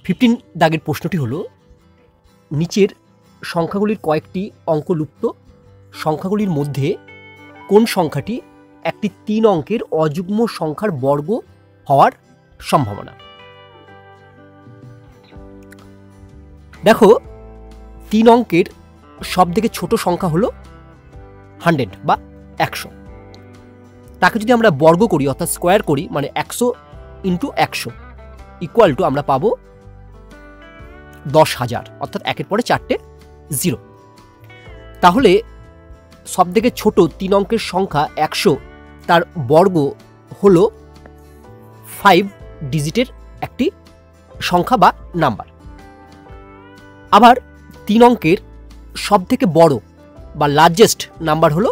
15 দাগের প্রশ্নটি হলো, নিচের সংখ্যাগুলির কয়েকটি অঙ্ক লুপ্ত, সংখ্যাগুলির মধ্যে কোন সংখ্যাটি একটি 3 অঙ্কের অযুগ্ম সংখ্যার বর্গ হওয়ার সম্ভাবনা? দেখো, 3 অঙ্কের সবথেকে ছোট সংখ্যা হলো 100 বা 100। তাকে যদি আমরা বর্গ করি অর্থাৎ স্কোয়ার করি, মানে 100 ইন্টু 100 ইকুয়াল টু আমরা পাবো 10,000, অর্থাৎ একের পরে 4টে 0। তাহলে সবথেকে ছোট 3 অঙ্কের সংখ্যা 100, তার বর্গ হলো 5 ডিজিটের একটি সংখ্যা বা নাম্বার। আবার 3 অঙ্কের সবথেকে বড় বা লার্জেস্ট নাম্বার হলো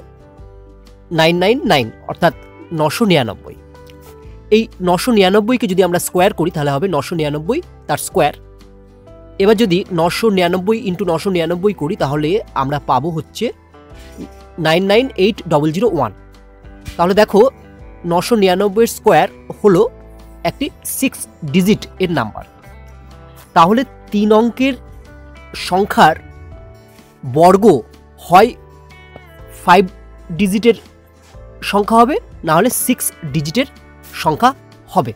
999, অর্থাৎ 999। এই 999কে যদি আমরা স্কোয়ার করি তাহলে হবে 999 তার স্কোয়ার। এবার যদি 999 ইন্টু 999 করি তাহলে আমরা পাবো হচ্ছে 998001। তাহলে দেখো, 999 এর স্কোয়ার হলো একটি 6 ডিজিট এর নাম্বার। তাহলে 3 অঙ্কের সংখ্যার বর্গ হয় 5 ডিজিটের সংখ্যা হবে, না হলে 6 ডিজিটের সংখ্যা হবে।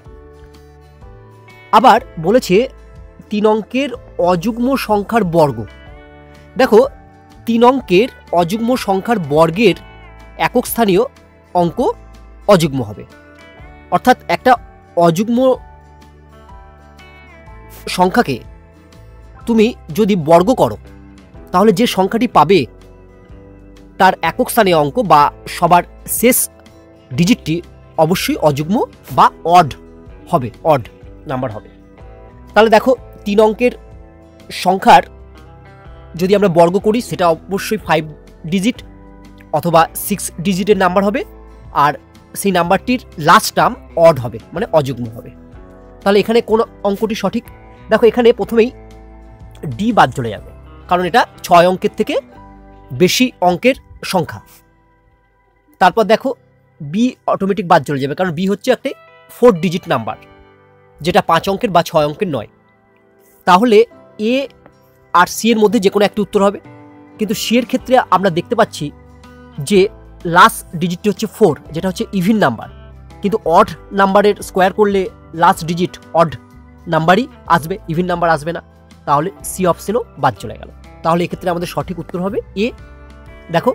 আবার বলেছে 3 অঙ্কের অযুগ্ম সংখ্যার বর্গ। দেখো, 3 অঙ্কের অযুগ্ম সংখ্যার বর্গের একক স্থানীয় অঙ্ক অযুগ্ম হবে, অর্থাৎ একটা অযুগ্ম সংখ্যাকে তুমি যদি বর্গ করো তাহলে যে সংখ্যাটি পাবে তার একক স্থানীয় অঙ্ক বা সবার শেষ ডিজিটটি অবশ্যই অযুগ্ম বা অড হবে, অড নাম্বার হবে। তাহলে দেখো, 3 অঙ্কের সংখ্যার যদি আমরা বর্গ করি সেটা অবশ্যই 5 ডিজিট অথবা 6 ডিজিটের নাম্বার হবে, আর সেই নাম্বারটির লাস্ট টার্ম অড হবে, মানে অযুগ্ম হবে। তাহলে এখানে কোন অঙ্কটি সঠিক? দেখো, এখানে প্রথমেই ডি বাদ চলে যাবে, কারণ এটা 6 অঙ্কের থেকে বেশি অঙ্কের সংখ্যা। তারপর দেখো, বি অটোমেটিক বাদ চলে যাবে, কারণ বি হচ্ছে একটা 4 ডিজিট নাম্বার, যেটা 5 অঙ্কের বা 6 অঙ্কের নয়। তাহলে এ আর সি এর মধ্যে যে কোনো একটি উত্তর হবে, কিন্তু সি এর ক্ষেত্রে আমরা দেখতে পাচ্ছি যে লাস্ট ডিজিটটি হচ্ছে 4, যেটা হচ্ছে ইভিন নাম্বার, কিন্তু অড নাম্বারের স্কোয়ার করলে লাস্ট ডিজিট অড নাম্বারই আসবে, ইভিন নাম্বার আসবে না। তাহলে সি অপশনও বাদ চলে গেল। তাহলে এক্ষেত্রে আমাদের সঠিক উত্তর হবে এ। দেখো,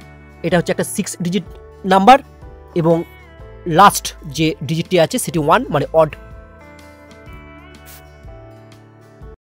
এটা হচ্ছে একটা 6 ডিজিট নাম্বার এবং লাস্ট যে ডিজিটটি আছে সেটি 1, মানে অড